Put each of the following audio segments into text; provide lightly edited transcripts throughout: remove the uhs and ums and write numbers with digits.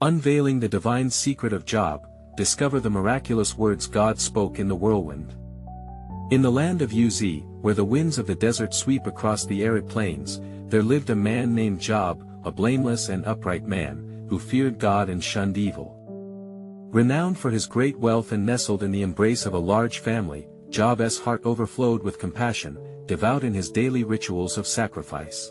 Unveiling the divine secret of Job, discover the miraculous words God spoke in the whirlwind. In the land of Uz, where the winds of the desert sweep across the arid plains, there lived a man named Job, a blameless and upright man, who feared God and shunned evil. Renowned for his great wealth and nestled in the embrace of a large family, Job's heart overflowed with compassion, devout in his daily rituals of sacrifice.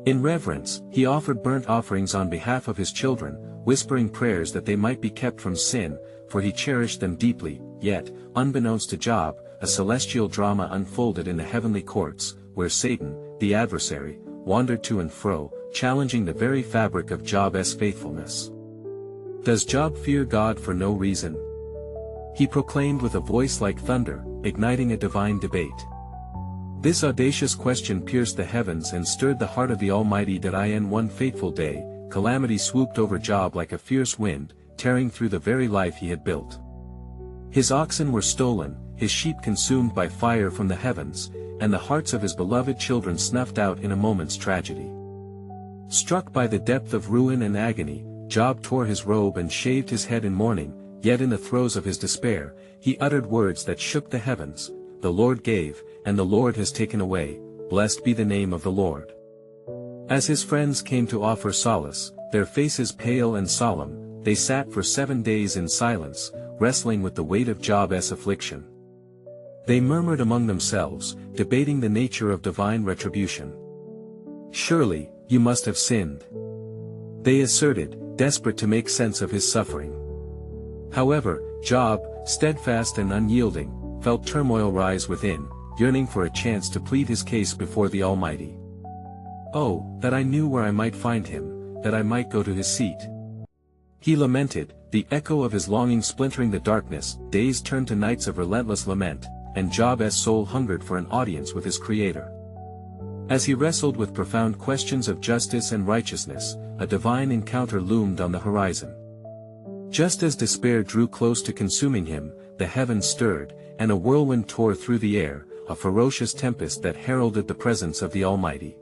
In reverence, he offered burnt offerings on behalf of his children, whispering prayers that they might be kept from sin, for he cherished them deeply. Yet, unbeknownst to Job, a celestial drama unfolded in the heavenly courts, where Satan, the adversary, wandered to and fro, challenging the very fabric of Job's faithfulness. Does Job fear God for no reason? He proclaimed with a voice like thunder, igniting a divine debate. This audacious question pierced the heavens and stirred the heart of the Almighty. In one fateful day, calamity swooped over Job like a fierce wind, tearing through the very life he had built. His oxen were stolen, his sheep consumed by fire from the heavens, and the hearts of his beloved children snuffed out in a moment's tragedy. Struck by the depth of ruin and agony, Job tore his robe and shaved his head in mourning, yet in the throes of his despair, he uttered words that shook the heavens. The Lord gave, and the Lord has taken away, blessed be the name of the Lord. As his friends came to offer solace, their faces pale and solemn, they sat for 7 days in silence, wrestling with the weight of Job's affliction. They murmured among themselves, debating the nature of divine retribution. "Surely, you must have sinned," they asserted, desperate to make sense of his suffering. However, Job, steadfast and unyielding, felt turmoil rise within, yearning for a chance to plead his case before the Almighty. "Oh, that I knew where I might find him, that I might go to his seat," he lamented, the echo of his longing splintering the darkness. Days turned to nights of relentless lament, and Job's soul hungered for an audience with his Creator. As he wrestled with profound questions of justice and righteousness, a divine encounter loomed on the horizon. Just as despair drew close to consuming him, the heavens stirred, and a whirlwind tore through the air, a ferocious tempest that heralded the presence of the Almighty.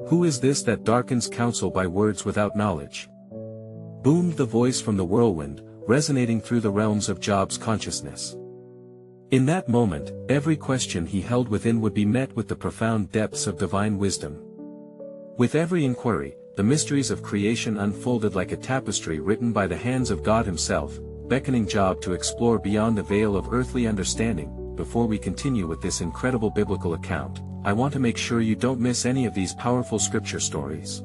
"Who is this that darkens counsel by words without knowledge?" boomed the voice from the whirlwind, resonating through the realms of Job's consciousness. In that moment, every question he held within would be met with the profound depths of divine wisdom. With every inquiry, the mysteries of creation unfolded like a tapestry written by the hands of God Himself, beckoning Job to explore beyond the veil of earthly understanding. Before we continue with this incredible biblical account, I want to make sure you don't miss any of these powerful scripture stories.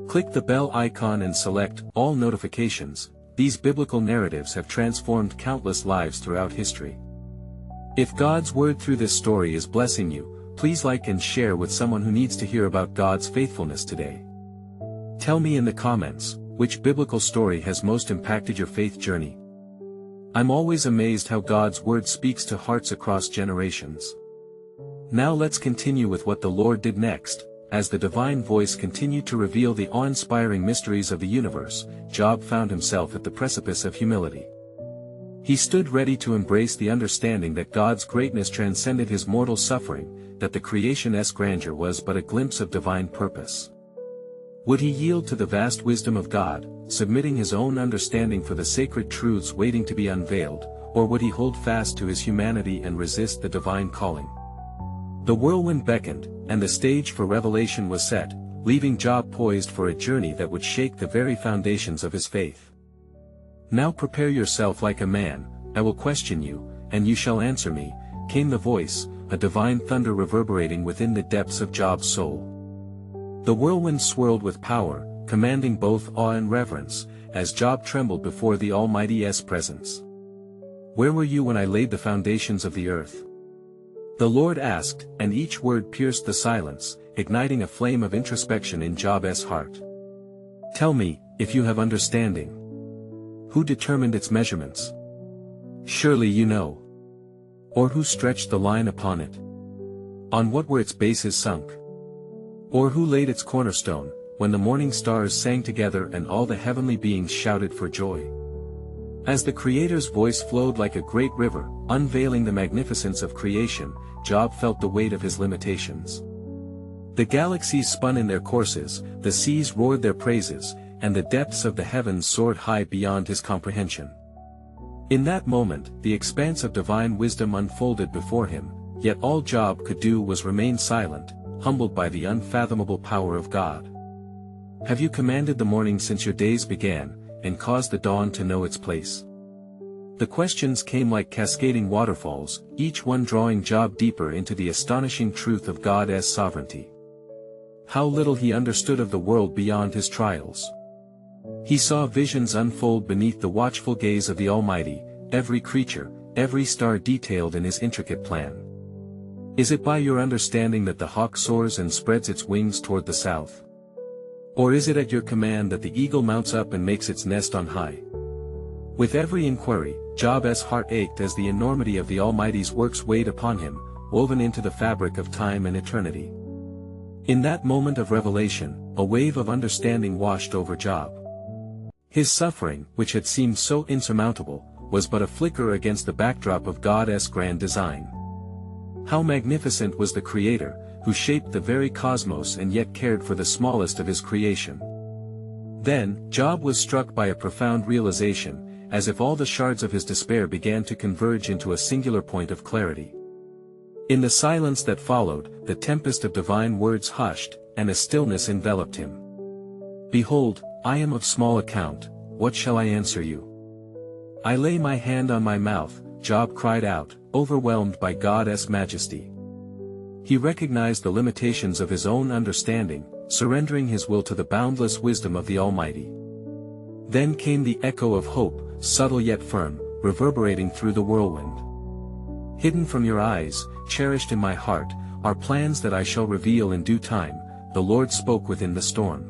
Click the bell icon and select all notifications. These biblical narratives have transformed countless lives throughout history. If God's word through this story is blessing you, please like and share with someone who needs to hear about God's faithfulness today. Tell me in the comments, which biblical story has most impacted your faith journey? I'm always amazed how God's word speaks to hearts across generations. Now let's continue with what the Lord did next. As the divine voice continued to reveal the awe-inspiring mysteries of the universe, Job found himself at the precipice of humility. He stood ready to embrace the understanding that God's greatness transcended his mortal suffering, that the creation's grandeur was but a glimpse of divine purpose. Would he yield to the vast wisdom of God, submitting his own understanding for the sacred truths waiting to be unveiled, or would he hold fast to his humanity and resist the divine calling? The whirlwind beckoned, and the stage for revelation was set, leaving Job poised for a journey that would shake the very foundations of his faith. "Now prepare yourself like a man, I will question you, and you shall answer me," came the voice, a divine thunder reverberating within the depths of Job's soul. The whirlwind swirled with power, commanding both awe and reverence, as Job trembled before the Almighty's presence. "Where were you when I laid the foundations of the earth?" the Lord asked, and each word pierced the silence, igniting a flame of introspection in Job's heart. "Tell me, if you have understanding. Who determined its measurements? Surely you know. Or who stretched the line upon it? On what were its bases sunk? Or who laid its cornerstone, when the morning stars sang together and all the heavenly beings shouted for joy?" As the Creator's voice flowed like a great river, unveiling the magnificence of creation, Job felt the weight of his limitations. The galaxies spun in their courses, the seas roared their praises, and the depths of the heavens soared high beyond his comprehension. In that moment, the expanse of divine wisdom unfolded before him, yet all Job could do was remain silent, humbled by the unfathomable power of God. Have you commanded the morning since your days began, and caused the dawn to know its place? The questions came like cascading waterfalls, each one drawing Job deeper into the astonishing truth of God's sovereignty. How little he understood of the world beyond his trials. He saw visions unfold beneath the watchful gaze of the Almighty, every creature, every star detailed in his intricate plan. Is it by your understanding that the hawk soars and spreads its wings toward the south? Or is it at your command that the eagle mounts up and makes its nest on high? With every inquiry, Job's heart ached as the enormity of the Almighty's works weighed upon him, woven into the fabric of time and eternity. In that moment of revelation, a wave of understanding washed over Job. His suffering, which had seemed so insurmountable, was but a flicker against the backdrop of God's grand design. How magnificent was the Creator, who shaped the very cosmos and yet cared for the smallest of his creation. Then, Job was struck by a profound realization, as if all the shards of his despair began to converge into a singular point of clarity. In the silence that followed, the tempest of divine words hushed, and a stillness enveloped him. Behold, I am of small account, what shall I answer you? I lay my hand on my mouth, Job cried out, overwhelmed by God's majesty. He recognized the limitations of his own understanding, surrendering his will to the boundless wisdom of the Almighty. Then came the echo of hope, subtle yet firm, reverberating through the whirlwind. Hidden from your eyes, cherished in my heart, are plans that I shall reveal in due time, the Lord spoke within the storm.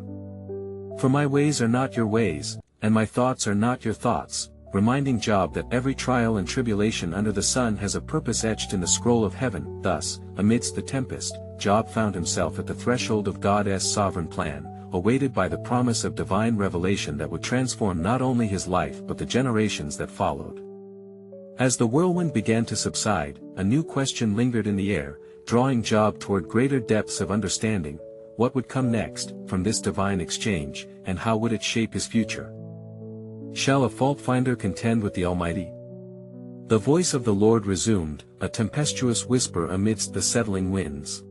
For my ways are not your ways, and my thoughts are not your thoughts, reminding Job that every trial and tribulation under the sun has a purpose etched in the scroll of heaven. Thus, amidst the tempest, Job found himself at the threshold of God's sovereign plan, awaited by the promise of divine revelation that would transform not only his life but the generations that followed. As the whirlwind began to subside, a new question lingered in the air, drawing Job toward greater depths of understanding. What would come next, from this divine exchange, and how would it shape his future? Shall a fault-finder contend with the Almighty? The voice of the Lord resumed, a tempestuous whisper amidst the settling winds.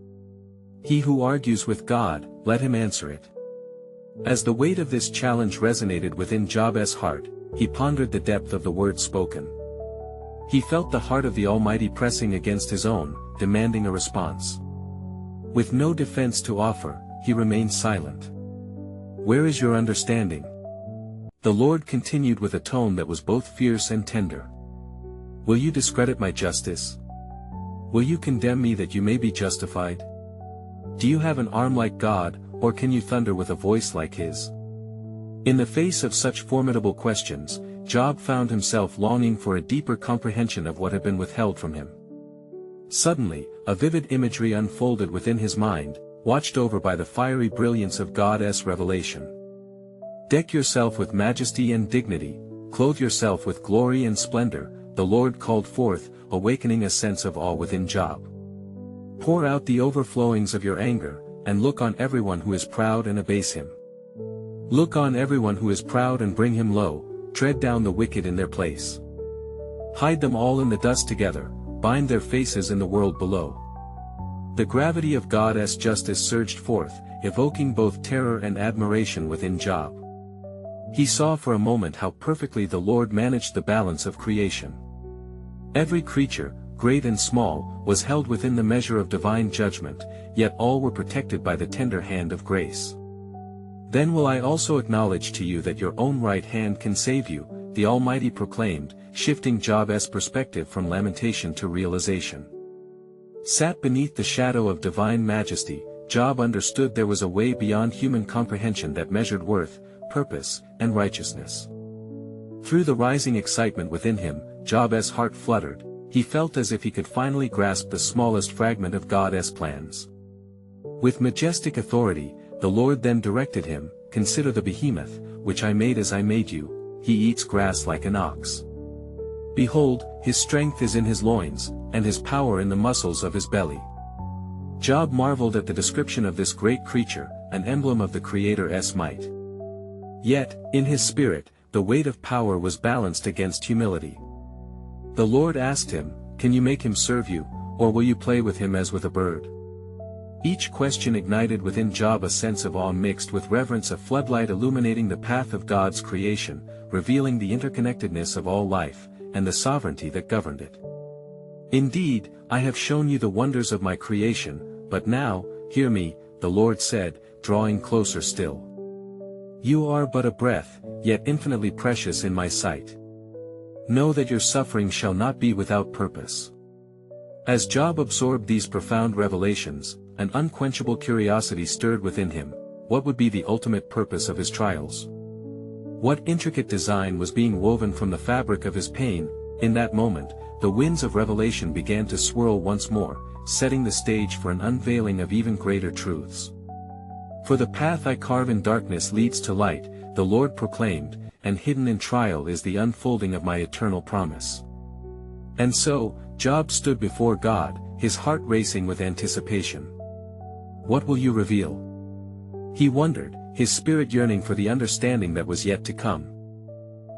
He who argues with God, let him answer it. As the weight of this challenge resonated within Job's heart, he pondered the depth of the words spoken. He felt the heart of the Almighty pressing against his own, demanding a response. With no defense to offer, he remained silent. Where is your understanding? The Lord continued with a tone that was both fierce and tender. Will you discredit my justice? Will you condemn me that you may be justified? Do you have an arm like God, or can you thunder with a voice like his? In the face of such formidable questions, Job found himself longing for a deeper comprehension of what had been withheld from him. Suddenly, a vivid imagery unfolded within his mind, watched over by the fiery brilliance of God's revelation. Deck yourself with majesty and dignity, clothe yourself with glory and splendor, the Lord called forth, awakening a sense of awe within Job. Pour out the overflowings of your anger, and look on everyone who is proud and abase him. Look on everyone who is proud and bring him low, tread down the wicked in their place. Hide them all in the dust together, bind their faces in the world below. The gravity of God's justice surged forth, evoking both terror and admiration within Job. He saw for a moment how perfectly the Lord managed the balance of creation. Every creature, great and small, was held within the measure of divine judgment, yet all were protected by the tender hand of grace. Then will I also acknowledge to you that your own right hand can save you, the Almighty proclaimed, shifting Job's perspective from lamentation to realization. Sat beneath the shadow of divine majesty, Job understood there was a way beyond human comprehension that measured worth, purpose, and righteousness. Through the rising excitement within him, Job's heart fluttered. He felt as if he could finally grasp the smallest fragment of God's plans. With majestic authority, the Lord then directed him, consider the behemoth, which I made as I made you, he eats grass like an ox. Behold, his strength is in his loins, and his power in the muscles of his belly. Job marveled at the description of this great creature, an emblem of the Creator's might. Yet, in his spirit, the weight of power was balanced against humility. The Lord asked him, "Can you make him serve you, or will you play with him as with a bird?" Each question ignited within Job a sense of awe mixed with reverence, a floodlight illuminating the path of God's creation, revealing the interconnectedness of all life, and the sovereignty that governed it. "Indeed, I have shown you the wonders of my creation, but now, hear me," the Lord said, drawing closer still. "You are but a breath, yet infinitely precious in my sight. Know that your suffering shall not be without purpose." As Job absorbed these profound revelations, an unquenchable curiosity stirred within him. What would be the ultimate purpose of his trials? What intricate design was being woven from the fabric of his pain? In that moment, the winds of revelation began to swirl once more, setting the stage for an unveiling of even greater truths. "For the path I carve in darkness leads to light," the Lord proclaimed, "and hidden in trial is the unfolding of my eternal promise." And so, Job stood before God, his heart racing with anticipation. What will you reveal? He wondered, his spirit yearning for the understanding that was yet to come.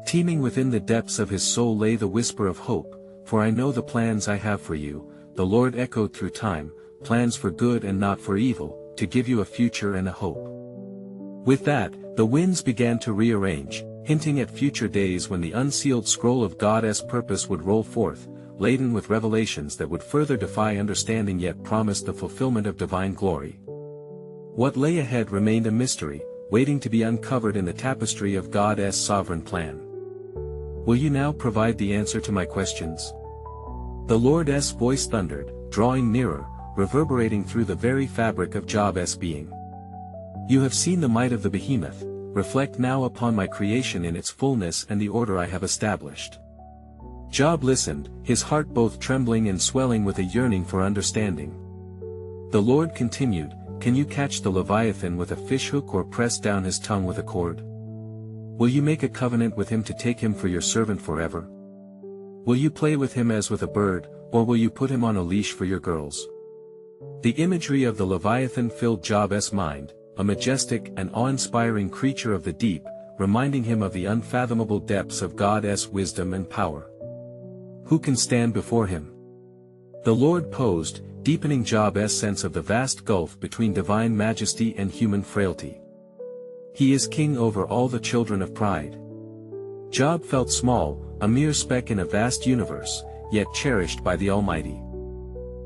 Teeming within the depths of his soul lay the whisper of hope, "For I know the plans I have for you," the Lord echoed through time, "plans for good and not for evil, to give you a future and a hope." With that, the winds began to rearrange, hinting at future days when the unsealed scroll of God's purpose would roll forth, laden with revelations that would further defy understanding yet promise the fulfillment of divine glory. What lay ahead remained a mystery, waiting to be uncovered in the tapestry of God's sovereign plan. Will you now provide the answer to my questions? The Lord's voice thundered, drawing nearer, reverberating through the very fabric of Job's being. "You have seen the might of the behemoth, reflect now upon my creation in its fullness and the order I have established." Job listened, his heart both trembling and swelling with a yearning for understanding. The Lord continued, "Can you catch the Leviathan with a fishhook or press down his tongue with a cord? Will you make a covenant with him to take him for your servant forever? Will you play with him as with a bird, or will you put him on a leash for your girls?" The imagery of the Leviathan filled Job's mind, a majestic and awe-inspiring creature of the deep, reminding him of the unfathomable depths of God's wisdom and power. Who can stand before him? The Lord posed, deepening Job's sense of the vast gulf between divine majesty and human frailty. He is king over all the children of pride. Job felt small, a mere speck in a vast universe, yet cherished by the Almighty.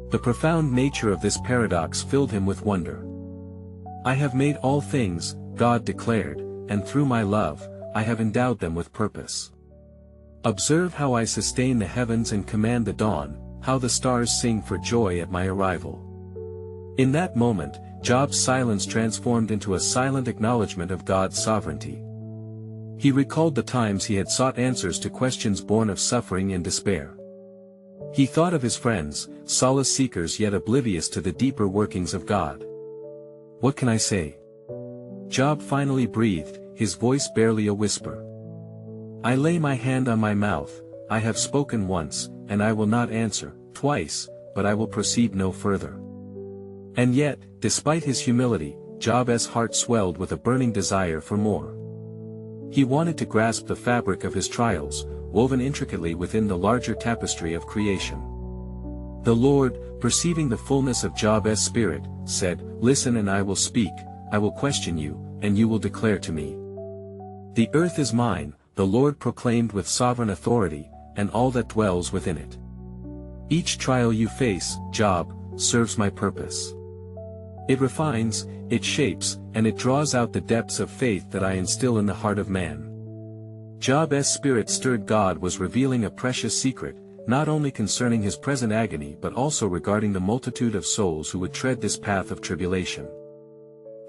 The profound nature of this paradox filled him with wonder. "I have made all things," God declared, "and through my love, I have endowed them with purpose. Observe how I sustain the heavens and command the dawn, how the stars sing for joy at my arrival." In that moment, Job's silence transformed into a silent acknowledgement of God's sovereignty. He recalled the times he had sought answers to questions born of suffering and despair. He thought of his friends, solace seekers yet oblivious to the deeper workings of God. "What can I say?" Job finally breathed, his voice barely a whisper. "I lay my hand on my mouth, I have spoken once, and I will not answer, twice, but I will proceed no further." And yet, despite his humility, Job's heart swelled with a burning desire for more. He wanted to grasp the fabric of his trials, woven intricately within the larger tapestry of creation. The Lord, perceiving the fullness of Job's spirit, said, "Listen and I will speak, I will question you, and you will declare to me. The earth is mine," the Lord proclaimed with sovereign authority, "and all that dwells within it. Each trial you face, Job, serves my purpose. It refines, it shapes, and it draws out the depths of faith that I instill in the heart of man." Job's spirit stirred. God was revealing a precious secret, not only concerning his present agony but also regarding the multitude of souls who would tread this path of tribulation.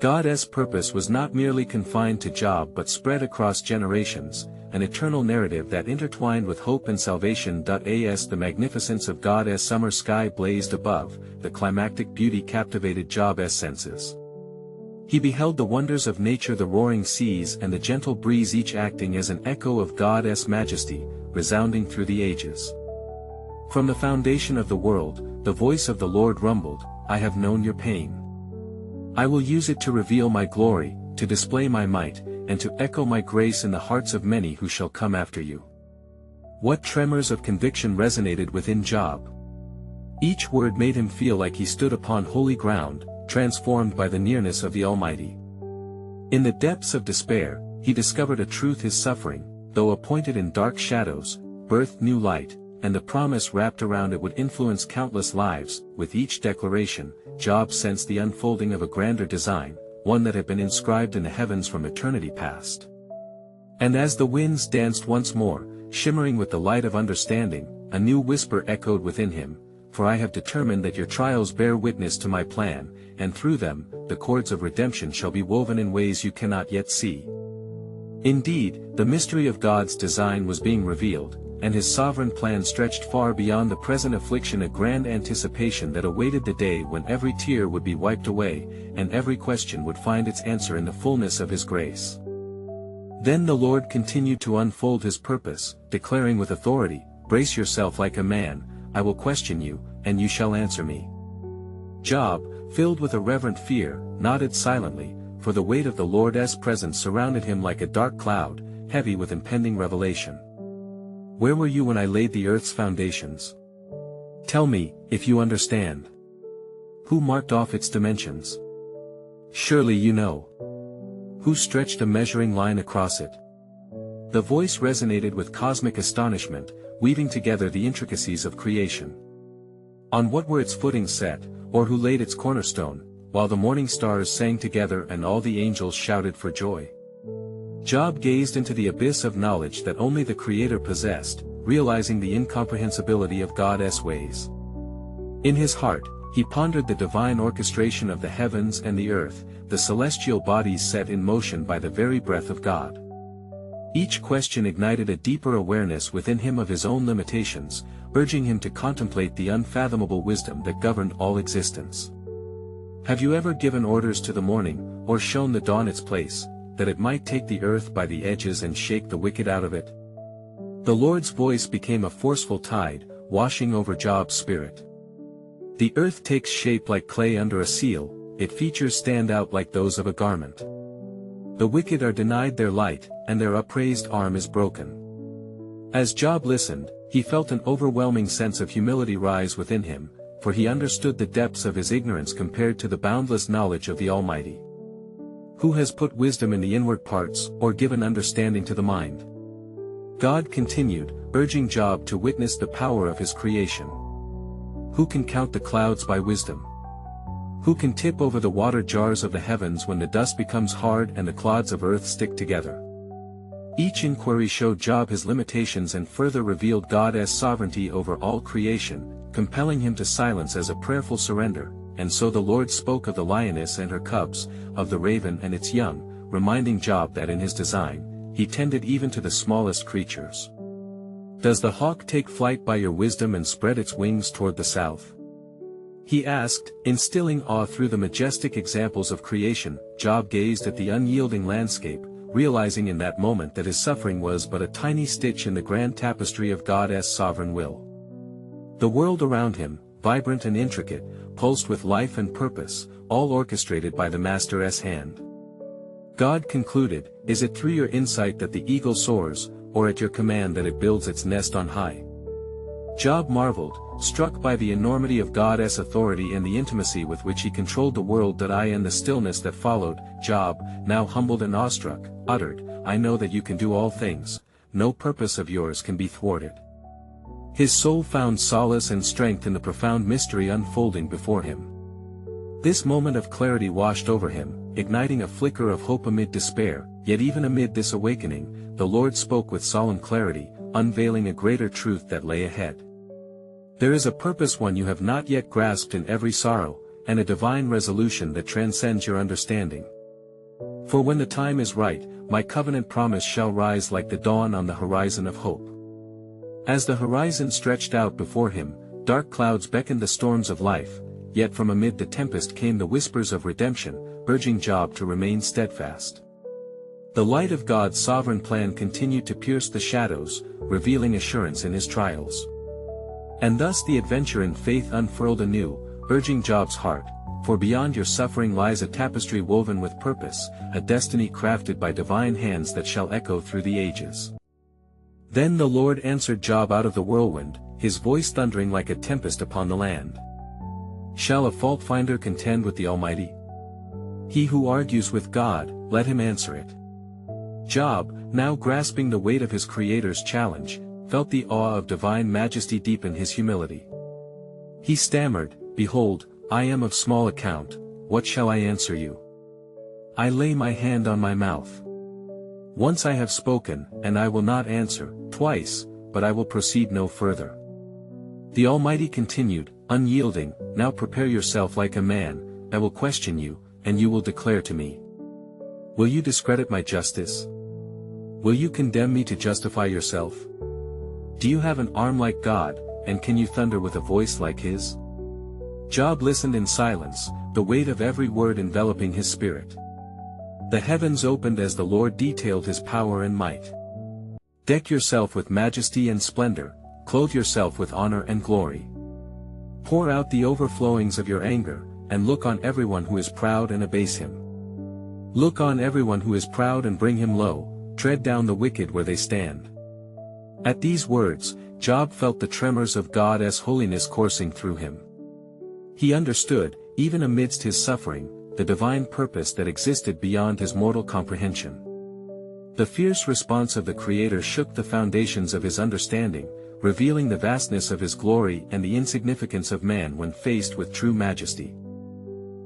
God's purpose was not merely confined to Job but spread across generations, an eternal narrative that intertwined with hope and salvation. As the magnificence of God's summer sky blazed above, the climactic beauty captivated Job's senses. He beheld the wonders of nature, the roaring seas and the gentle breeze, each acting as an echo of God's majesty, resounding through the ages. From the foundation of the world, the voice of the Lord rumbled, "I have known your pain. I will use it to reveal my glory, to display my might, and to echo my grace in the hearts of many who shall come after you." What tremors of conviction resonated within Job! Each word made him feel like he stood upon holy ground, transformed by the nearness of the Almighty. In the depths of despair, he discovered a truth: his suffering, though appointed in dark shadows, birthed new light, and the promise wrapped around it would influence countless lives. With each declaration, Job sensed the unfolding of a grander design, one that had been inscribed in the heavens from eternity past. And as the winds danced once more, shimmering with the light of understanding, a new whisper echoed within him: "For I have determined that your trials bear witness to my plan, and through them, the cords of redemption shall be woven in ways you cannot yet see." Indeed, the mystery of God's design was being revealed, and his sovereign plan stretched far beyond the present affliction, a grand anticipation that awaited the day when every tear would be wiped away, and every question would find its answer in the fullness of his grace. Then the Lord continued to unfold his purpose, declaring with authority, "Brace yourself like a man, I will question you, and you shall answer me." Job, filled with a reverent fear, nodded silently, for the weight of the Lord's presence surrounded him like a dark cloud, heavy with impending revelation. "Where were you when I laid the earth's foundations? Tell me, if you understand. Who marked off its dimensions? Surely you know. Who stretched a measuring line across it?" The voice resonated with cosmic astonishment, weaving together the intricacies of creation. "On what were its footings set, or who laid its cornerstone, while the morning stars sang together and all the angels shouted for joy?" Job gazed into the abyss of knowledge that only the Creator possessed, realizing the incomprehensibility of God's ways. In his heart, he pondered the divine orchestration of the heavens and the earth, the celestial bodies set in motion by the very breath of God. Each question ignited a deeper awareness within him of his own limitations, urging him to contemplate the unfathomable wisdom that governed all existence. Have you ever given orders to the morning, or shown the dawn its place, that it might take the earth by the edges and shake the wicked out of it? The Lord's voice became a forceful tide, washing over Job's spirit. The earth takes shape like clay under a seal, its features stand out like those of a garment. The wicked are denied their light, and their upraised arm is broken. As Job listened, he felt an overwhelming sense of humility rise within him, for he understood the depths of his ignorance compared to the boundless knowledge of the Almighty. Who has put wisdom in the inward parts, or given understanding to the mind? God continued, urging Job to witness the power of his creation. Who can count the clouds by wisdom? Who can tip over the water jars of the heavens when the dust becomes hard and the clods of earth stick together? Each inquiry showed Job his limitations and further revealed God's sovereignty over all creation, compelling him to silence as a prayerful surrender. And so the Lord spoke of the lioness and her cubs, of the raven and its young, reminding Job that in his design, he tended even to the smallest creatures. Does the hawk take flight by your wisdom and spread its wings toward the south? He asked, instilling awe through the majestic examples of creation. Job gazed at the unyielding landscape, realizing in that moment that his suffering was but a tiny stitch in the grand tapestry of God's sovereign will. The world around him, vibrant and intricate, pulsed with life and purpose, all orchestrated by the Master's hand. God concluded, "Is it through your insight that the eagle soars, or at your command that it builds its nest on high?" Job marveled, struck by the enormity of God's authority and the intimacy with which he controlled the world. And the stillness that followed. Job, now humbled and awestruck, uttered, "I know that you can do all things, no purpose of yours can be thwarted." His soul found solace and strength in the profound mystery unfolding before him. This moment of clarity washed over him, igniting a flicker of hope amid despair. Yet even amid this awakening, the Lord spoke with solemn clarity, unveiling a greater truth that lay ahead. There is a purpose one you have not yet grasped in every sorrow, and a divine resolution that transcends your understanding. For when the time is right, my covenant promise shall rise like the dawn on the horizon of hope. As the horizon stretched out before him, dark clouds beckoned the storms of life, yet from amid the tempest came the whispers of redemption, urging Job to remain steadfast. The light of God's sovereign plan continued to pierce the shadows, revealing assurance in his trials. And thus the adventure in faith unfurled anew, urging Job's heart, for beyond your suffering lies a tapestry woven with purpose, a destiny crafted by divine hands that shall echo through the ages. Then the Lord answered Job out of the whirlwind, his voice thundering like a tempest upon the land. Shall a fault-finder contend with the Almighty? He who argues with God, let him answer it. Job, now grasping the weight of his Creator's challenge, felt the awe of divine majesty deepen his humility. He stammered, "Behold, I am of small account, what shall I answer you? I lay my hand on my mouth. Once I have spoken, and I will not answer, twice, but I will proceed no further." The Almighty continued, unyielding, "Now prepare yourself like a man, I will question you, and you will declare to me. Will you discredit my justice? Will you condemn me to justify yourself? Do you have an arm like God, and can you thunder with a voice like his?" Job listened in silence, the weight of every word enveloping his spirit. The heavens opened as the Lord detailed his power and might. "Deck yourself with majesty and splendor, clothe yourself with honor and glory. Pour out the overflowings of your anger, and look on everyone who is proud and abase him. Look on everyone who is proud and bring him low, tread down the wicked where they stand." At these words, Job felt the tremors of God's holiness coursing through him. He understood, even amidst his suffering, the divine purpose that existed beyond his mortal comprehension. The fierce response of the Creator shook the foundations of his understanding, revealing the vastness of his glory and the insignificance of man when faced with true majesty.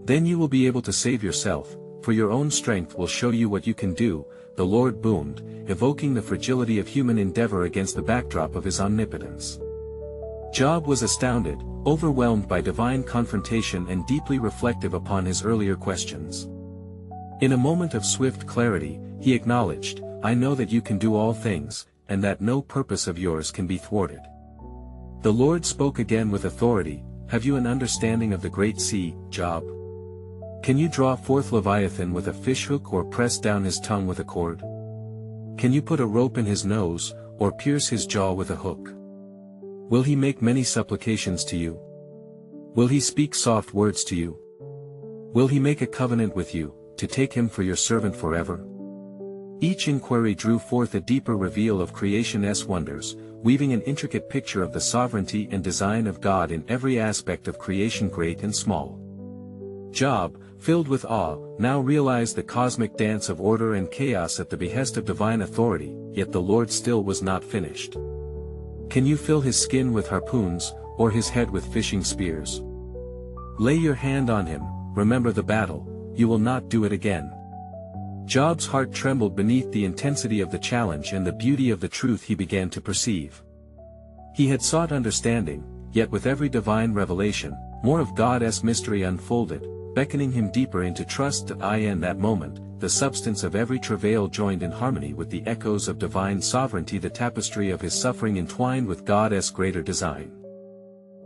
"Then you will be able to save yourself, for your own strength will show you what you can do," the Lord boomed, evoking the fragility of human endeavor against the backdrop of his omnipotence. Job was astounded, overwhelmed by divine confrontation and deeply reflective upon his earlier questions. In a moment of swift clarity, he acknowledged, "I know that you can do all things, and that no purpose of yours can be thwarted." The Lord spoke again with authority, "Have you an understanding of the great sea, Job? Can you draw forth Leviathan with a fishhook or press down his tongue with a cord? Can you put a rope in his nose, or pierce his jaw with a hook? Will he make many supplications to you? Will he speak soft words to you? Will he make a covenant with you, to take him for your servant forever?" Each inquiry drew forth a deeper reveal of creation's wonders, weaving an intricate picture of the sovereignty and design of God in every aspect of creation, great and small. Job, filled with awe, now realized the cosmic dance of order and chaos at the behest of divine authority, yet the Lord still was not finished. "Can you fill his skin with harpoons, or his head with fishing spears? Lay your hand on him, remember the battle, you will not do it again." Job's heart trembled beneath the intensity of the challenge and the beauty of the truth he began to perceive. He had sought understanding, yet with every divine revelation, more of God's mystery unfolded, beckoning him deeper into trust that in that moment, the substance of every travail joined in harmony with the echoes of divine sovereignty, the tapestry of his suffering entwined with God's greater design.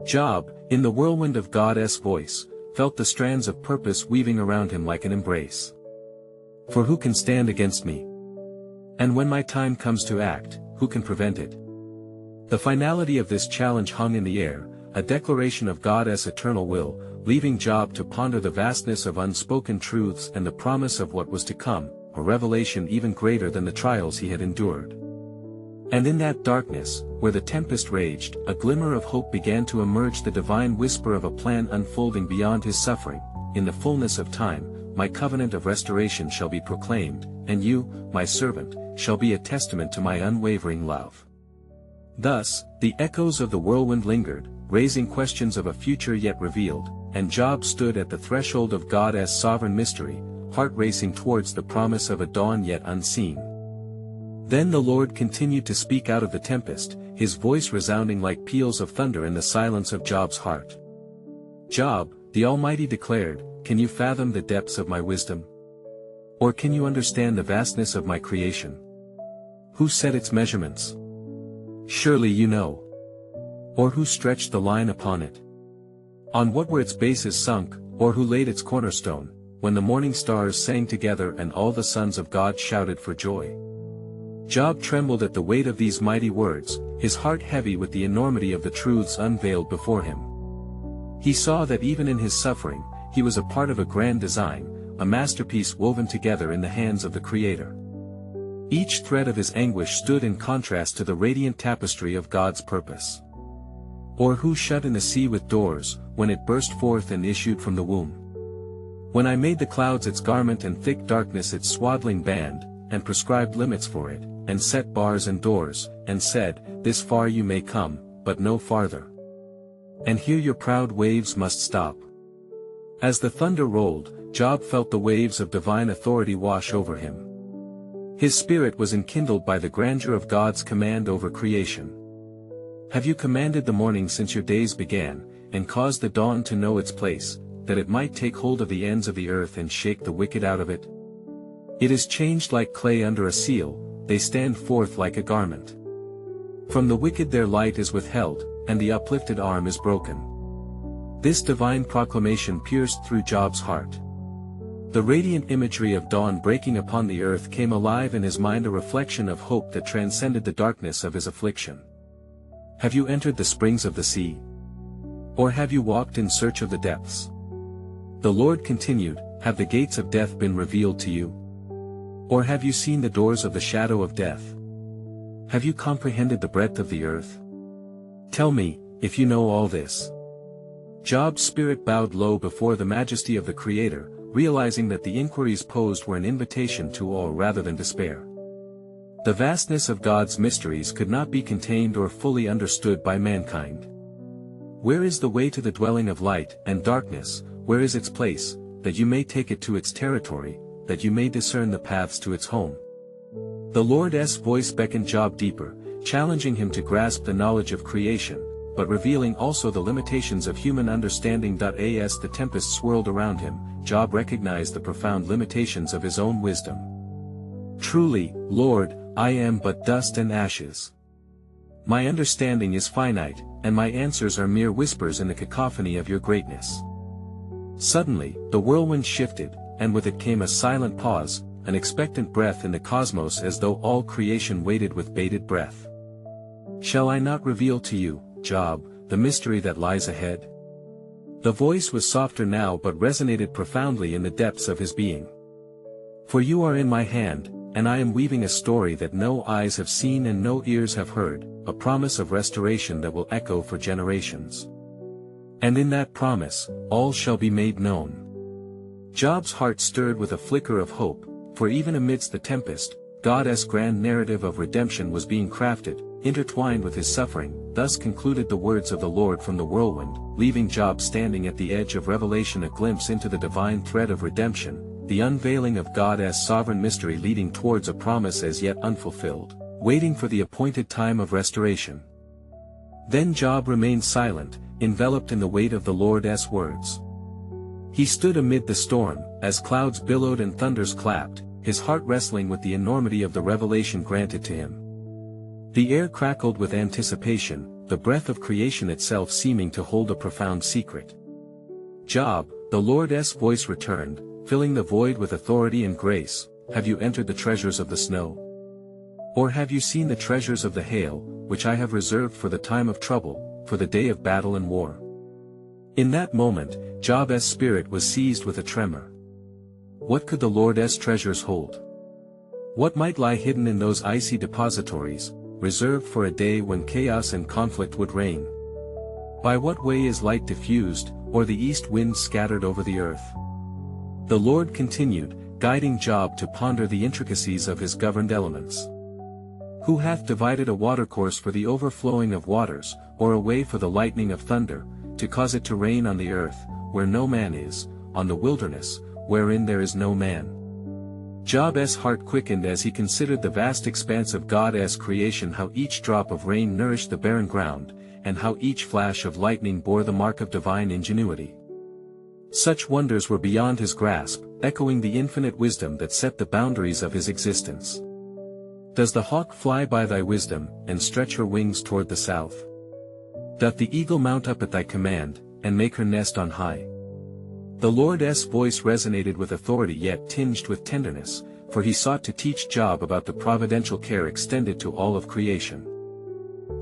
Job, in the whirlwind of God's voice, felt the strands of purpose weaving around him like an embrace. "For who can stand against me? And when my time comes to act, who can prevent it?" The finality of this challenge hung in the air, a declaration of God's eternal will, leaving Job to ponder the vastness of unspoken truths and the promise of what was to come, a revelation even greater than the trials he had endured. And in that darkness, where the tempest raged, a glimmer of hope began to emerge, the divine whisper of a plan unfolding beyond his suffering. "In the fullness of time, my covenant of restoration shall be proclaimed, and you, my servant, shall be a testament to my unwavering love." Thus, the echoes of the whirlwind lingered, raising questions of a future yet revealed, and Job stood at the threshold of God's sovereign mystery, heart racing towards the promise of a dawn yet unseen. Then the Lord continued to speak out of the tempest, his voice resounding like peals of thunder in the silence of Job's heart. "Job," the Almighty declared, "can you fathom the depths of my wisdom? Or can you understand the vastness of my creation? Who set its measurements? Surely you know. Or who stretched the line upon it? On what were its bases sunk, or who laid its cornerstone, when the morning stars sang together and all the sons of God shouted for joy?" Job trembled at the weight of these mighty words, his heart heavy with the enormity of the truths unveiled before him. He saw that even in his suffering, he was a part of a grand design, a masterpiece woven together in the hands of the Creator. Each thread of his anguish stood in contrast to the radiant tapestry of God's purpose. Or who shut in the sea with doors, when it burst forth and issued from the womb? When I made the clouds its garment and thick darkness its swaddling band, and prescribed limits for it, and set bars and doors, and said, this far you may come, but no farther. And here your proud waves must stop. As the thunder rolled, Job felt the waves of divine authority wash over him. His spirit was enkindled by the grandeur of God's command over creation. Have you commanded the morning since your days began, and caused the dawn to know its place, that it might take hold of the ends of the earth and shake the wicked out of it? It is changed like clay under a seal, they stand forth like a garment. From the wicked their light is withheld, and the uplifted arm is broken. This divine proclamation pierced through Job's heart. The radiant imagery of dawn breaking upon the earth came alive in his mind, a reflection of hope that transcended the darkness of his affliction. Have you entered the springs of the sea? Or have you walked in search of the depths? The Lord continued, have the gates of death been revealed to you? Or have you seen the doors of the shadow of death? Have you comprehended the breadth of the earth? Tell me, if you know all this. Job's spirit bowed low before the majesty of the Creator, realizing that the inquiries posed were an invitation to awe rather than despair. The vastness of God's mysteries could not be contained or fully understood by mankind. Where is the way to the dwelling of light and darkness, where is its place, that you may take it to its territory, that you may discern the paths to its home? The Lord's voice beckoned Job deeper, challenging him to grasp the knowledge of creation, but revealing also the limitations of human understanding. As the tempest swirled around him, Job recognized the profound limitations of his own wisdom. Truly, Lord, I am but dust and ashes. My understanding is finite, and my answers are mere whispers in the cacophony of your greatness. Suddenly, the whirlwind shifted, and with it came a silent pause, an expectant breath in the cosmos, as though all creation waited with bated breath. Shall I not reveal to you, Job, the mystery that lies ahead? The voice was softer now but resonated profoundly in the depths of his being. For you are in my hand, and I am weaving a story that no eyes have seen and no ears have heard, a promise of restoration that will echo for generations. And in that promise, all shall be made known. Job's heart stirred with a flicker of hope, for even amidst the tempest, God's grand narrative of redemption was being crafted, intertwined with his suffering. Thus concluded the words of the Lord from the whirlwind, leaving Job standing at the edge of revelation, a glimpse into the divine thread of redemption, the unveiling of God's sovereign mystery leading towards a promise as yet unfulfilled, waiting for the appointed time of restoration. Then Job remained silent, enveloped in the weight of the Lord's words. He stood amid the storm, as clouds billowed and thunders clapped, his heart wrestling with the enormity of the revelation granted to him. The air crackled with anticipation, the breath of creation itself seeming to hold a profound secret. Job, the Lord's voice returned, filling the void with authority and grace. Have you entered the treasures of the snow? Or have you seen the treasures of the hail, which I have reserved for the time of trouble, for the day of battle and war? In that moment, Job's spirit was seized with a tremor. What could the Lord's treasures hold? What might lie hidden in those icy depositories, reserved for a day when chaos and conflict would reign? By what way is light diffused, or the east wind scattered over the earth? The Lord continued, guiding Job to ponder the intricacies of his governed elements. Who hath divided a watercourse for the overflowing of waters, or a way for the lightning of thunder, to cause it to rain on the earth, where no man is, on the wilderness, wherein there is no man? Job's heart quickened as he considered the vast expanse of God's creation, how each drop of rain nourished the barren ground, and how each flash of lightning bore the mark of divine ingenuity. Such wonders were beyond his grasp, echoing the infinite wisdom that set the boundaries of his existence. Does the hawk fly by thy wisdom, and stretch her wings toward the south? Doth the eagle mount up at thy command, and make her nest on high? The Lord's voice resonated with authority yet tinged with tenderness, for he sought to teach Job about the providential care extended to all of creation.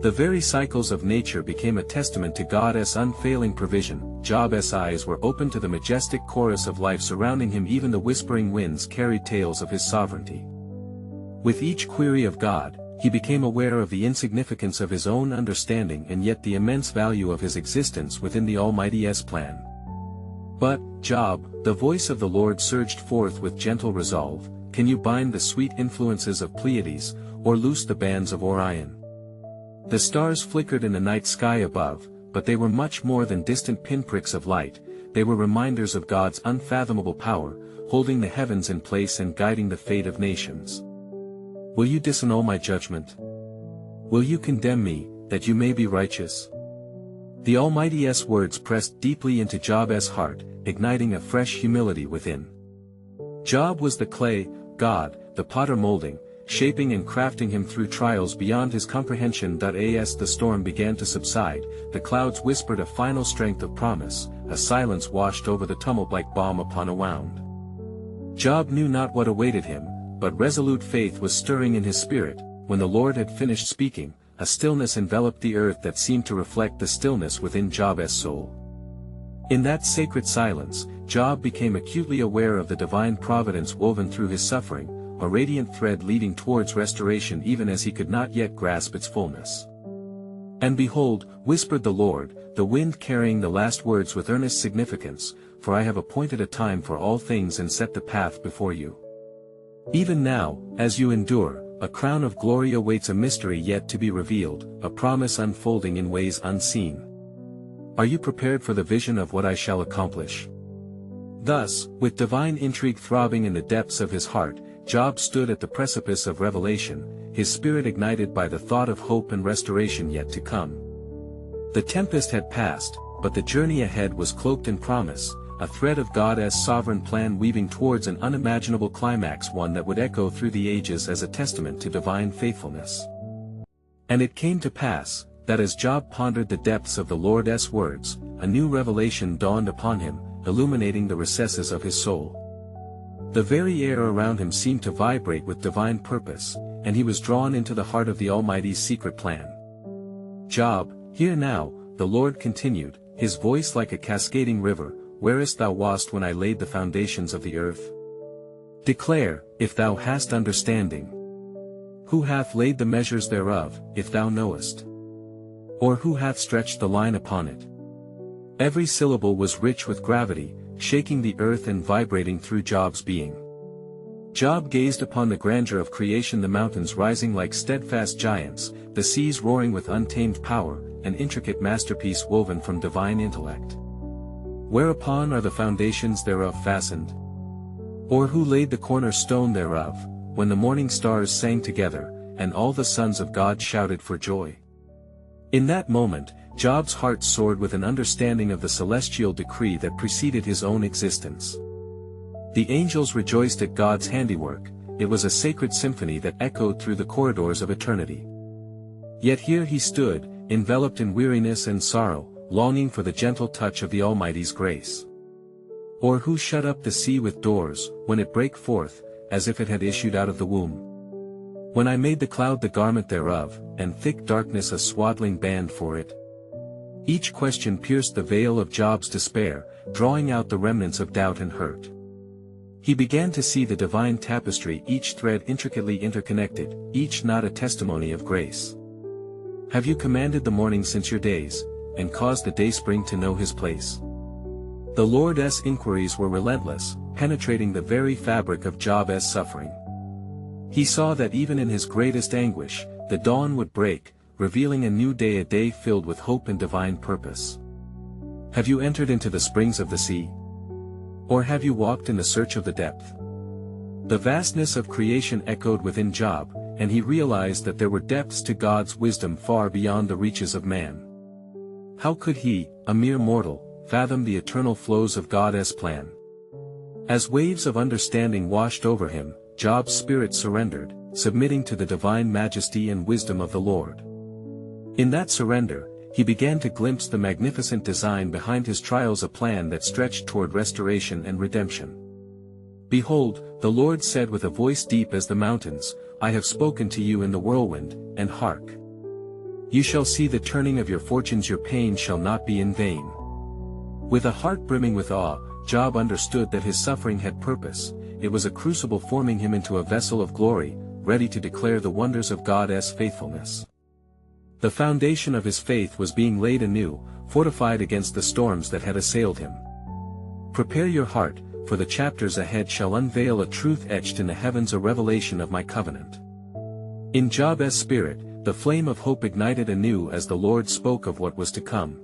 The very cycles of nature became a testament to God's unfailing provision. Job's eyes were open to the majestic chorus of life surrounding him. Even the whispering winds carried tales of his sovereignty. With each query of God, he became aware of the insignificance of his own understanding and yet the immense value of his existence within the Almighty's plan. "But, Job," the voice of the Lord surged forth with gentle resolve, "can you bind the sweet influences of Pleiades, or loose the bands of Orion?" The stars flickered in the night sky above, but they were much more than distant pinpricks of light. They were reminders of God's unfathomable power, holding the heavens in place and guiding the fate of nations. "Will you disannul my judgment? Will you condemn me, that you may be righteous?" The Almighty's words pressed deeply into Job's heart, igniting a fresh humility within. Job was the clay, God, the potter molding, shaping and crafting him through trials beyond his comprehension. As the storm began to subside, the clouds whispered a final strength of promise, a silence washed over the tumult like balm upon a wound. Job knew not what awaited him, but resolute faith was stirring in his spirit. When the Lord had finished speaking, a stillness enveloped the earth that seemed to reflect the stillness within Job's soul. In that sacred silence, Job became acutely aware of the divine providence woven through his suffering, a radiant thread leading towards restoration even as he could not yet grasp its fullness. "And behold," whispered the Lord, the wind carrying the last words with earnest significance, "for I have appointed a time for all things and set the path before you. Even now, as you endure, a crown of glory awaits, a mystery yet to be revealed, a promise unfolding in ways unseen. Are you prepared for the vision of what I shall accomplish?" Thus, with divine intrigue throbbing in the depths of his heart, Job stood at the precipice of revelation, his spirit ignited by the thought of hope and restoration yet to come. The tempest had passed, but the journey ahead was cloaked in promise, a thread of God's sovereign plan weaving towards an unimaginable climax, one that would echo through the ages as a testament to divine faithfulness. And it came to pass, that as Job pondered the depths of the Lord's words, a new revelation dawned upon him, illuminating the recesses of his soul. The very air around him seemed to vibrate with divine purpose, and he was drawn into the heart of the Almighty's secret plan. "Job, hear now," the Lord continued, his voice like a cascading river, "wherest thou wast when I laid the foundations of the earth? Declare, if thou hast understanding. Who hath laid the measures thereof, if thou knowest? Or who hath stretched the line upon it?" Every syllable was rich with gravity, shaking the earth and vibrating through Job's being. Job gazed upon the grandeur of creation, the mountains rising like steadfast giants, the seas roaring with untamed power, an intricate masterpiece woven from divine intellect. "Whereupon are the foundations thereof fastened? Or who laid the cornerstone thereof, when the morning stars sang together, and all the sons of God shouted for joy?" In that moment, Job's heart soared with an understanding of the celestial decree that preceded his own existence. The angels rejoiced at God's handiwork, it was a sacred symphony that echoed through the corridors of eternity. Yet here he stood, enveloped in weariness and sorrow, longing for the gentle touch of the Almighty's grace. Or who shut up the sea with doors, when it brake forth, as if it had issued out of the womb? When I made the cloud the garment thereof, and thick darkness a swaddling band for it? Each question pierced the veil of Job's despair, drawing out the remnants of doubt and hurt. He began to see the divine tapestry, each thread intricately interconnected, each knot a testimony of grace. "Have you commanded the morning since your days, and caused the dayspring to know his place?" The Lord's inquiries were relentless, penetrating the very fabric of Job's suffering. He saw that even in his greatest anguish, the dawn would break, revealing a new day, a day filled with hope and divine purpose. "Have you entered into the springs of the sea? Or have you walked in the search of the depth?" The vastness of creation echoed within Job, and he realized that there were depths to God's wisdom far beyond the reaches of man. How could he, a mere mortal, fathom the eternal flows of God's plan? As waves of understanding washed over him, Job's spirit surrendered, submitting to the divine majesty and wisdom of the Lord. In that surrender, he began to glimpse the magnificent design behind his trials, a plan that stretched toward restoration and redemption. "Behold," the Lord said with a voice deep as the mountains, "I have spoken to you in the whirlwind, and hark! You shall see the turning of your fortunes, your pain shall not be in vain. With a heart brimming with awe, Job understood that his suffering had purpose. It was a crucible forming him into a vessel of glory, ready to declare the wonders of God's faithfulness. The foundation of his faith was being laid anew, fortified against the storms that had assailed him. Prepare your heart, for the chapters ahead shall unveil a truth etched in the heavens, a revelation of my covenant. In Job's spirit, the flame of hope ignited anew as the Lord spoke of what was to come.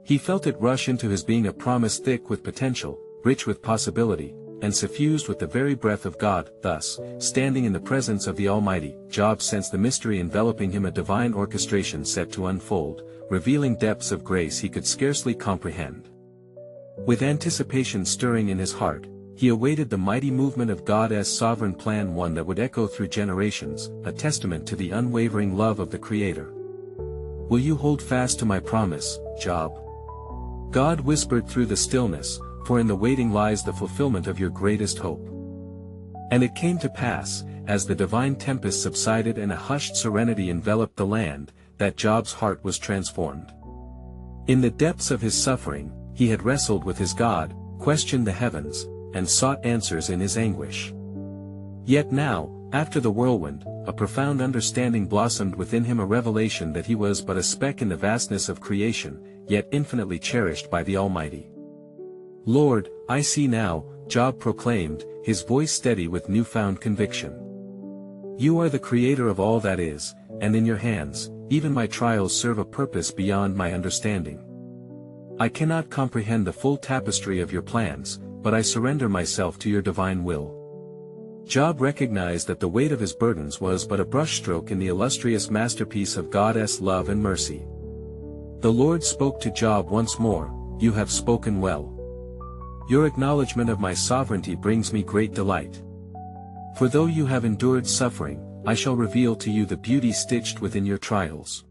He felt it rush into his being, a promise thick with potential, rich with possibility, and suffused with the very breath of God. Thus, standing in the presence of the Almighty, Job sensed the mystery enveloping him, a divine orchestration set to unfold, revealing depths of grace he could scarcely comprehend. With anticipation stirring in his heart, he awaited the mighty movement of God's sovereign plan, one that would echo through generations, a testament to the unwavering love of the Creator. "Will you hold fast to my promise, Job?" God whispered through the stillness, "for in the waiting lies the fulfillment of your greatest hope." And it came to pass, as the divine tempest subsided and a hushed serenity enveloped the land, that Job's heart was transformed. In the depths of his suffering, he had wrestled with his God, questioned the heavens, and sought answers in his anguish. Yet now, after the whirlwind, a profound understanding blossomed within him, a revelation that he was but a speck in the vastness of creation, yet infinitely cherished by the Almighty. "Lord, I see now," Job proclaimed, his voice steady with newfound conviction. "You are the Creator of all that is, and in your hands, even my trials serve a purpose beyond my understanding. I cannot comprehend the full tapestry of your plans, but I surrender myself to your divine will." Job recognized that the weight of his burdens was but a brushstroke in the illustrious masterpiece of God's love and mercy. The Lord spoke to Job once more, "You have spoken well. Your acknowledgement of my sovereignty brings me great delight. For though you have endured suffering, I shall reveal to you the beauty stitched within your trials."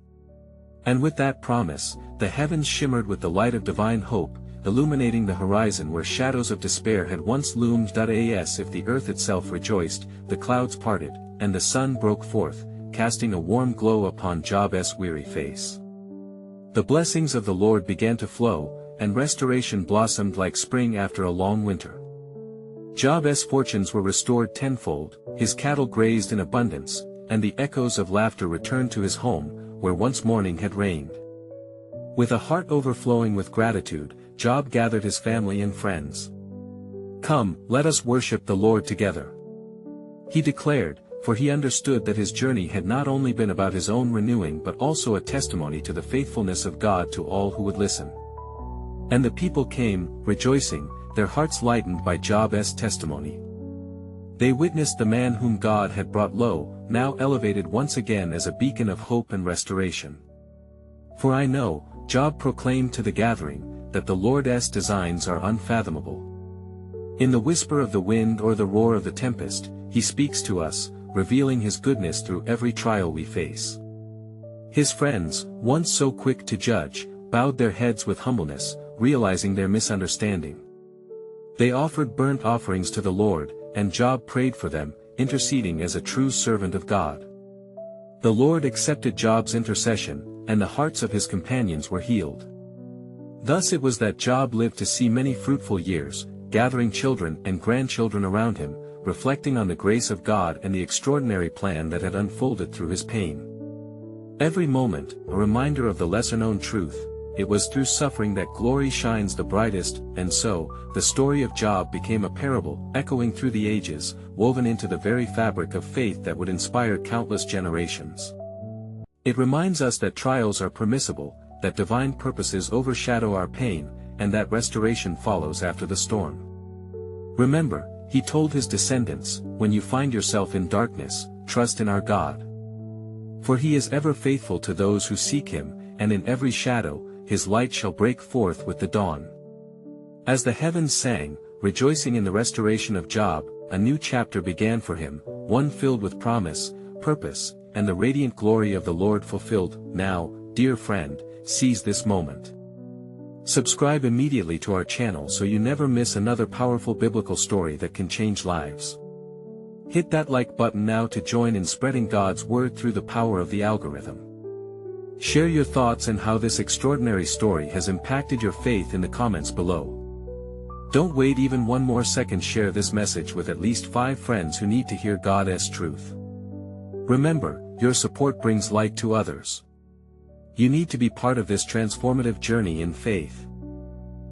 And with that promise, the heavens shimmered with the light of divine hope, illuminating the horizon where shadows of despair had once loomed. As if the earth itself rejoiced, the clouds parted, and the sun broke forth, casting a warm glow upon Job's weary face. The blessings of the Lord began to flow, and restoration blossomed like spring after a long winter. Job's fortunes were restored tenfold, his cattle grazed in abundance, and the echoes of laughter returned to his home, where once mourning had reigned. With a heart overflowing with gratitude, Job gathered his family and friends. "Come, let us worship the Lord together," he declared, for he understood that his journey had not only been about his own renewing but also a testimony to the faithfulness of God to all who would listen. And the people came, rejoicing, their hearts lightened by Job's testimony. They witnessed the man whom God had brought low, now elevated once again as a beacon of hope and restoration. "For I know," Job proclaimed to the gathering, "that the Lord's designs are unfathomable. In the whisper of the wind or the roar of the tempest, he speaks to us, revealing his goodness through every trial we face." His friends, once so quick to judge, bowed their heads with humbleness, realizing their misunderstanding. They offered burnt offerings to the Lord, and Job prayed for them, interceding as a true servant of God. The Lord accepted Job's intercession, and the hearts of his companions were healed. Thus it was that Job lived to see many fruitful years, gathering children and grandchildren around him, reflecting on the grace of God and the extraordinary plan that had unfolded through his pain. Every moment, a reminder of the lesser-known truth: it was through suffering that glory shines the brightest, and so, the story of Job became a parable, echoing through the ages, woven into the very fabric of faith that would inspire countless generations. It reminds us that trials are permissible, that divine purposes overshadow our pain, and that restoration follows after the storm. Remember, he told his descendants, "When you find yourself in darkness, trust in our God. For he is ever faithful to those who seek him, and in every shadow, his light shall break forth with the dawn." As the heavens sang, rejoicing in the restoration of Job, a new chapter began for him, one filled with promise, purpose, and the radiant glory of the Lord fulfilled. Now, dear friend, seize this moment. Subscribe immediately to our channel so you never miss another powerful biblical story that can change lives. Hit that like button now to join in spreading God's word through the power of the algorithm. Share your thoughts and how this extraordinary story has impacted your faith in the comments below. Don't wait even one more second. Share this message with at least 5 friends who need to hear God's truth. Remember, your support brings light to others. You need to be part of this transformative journey in faith.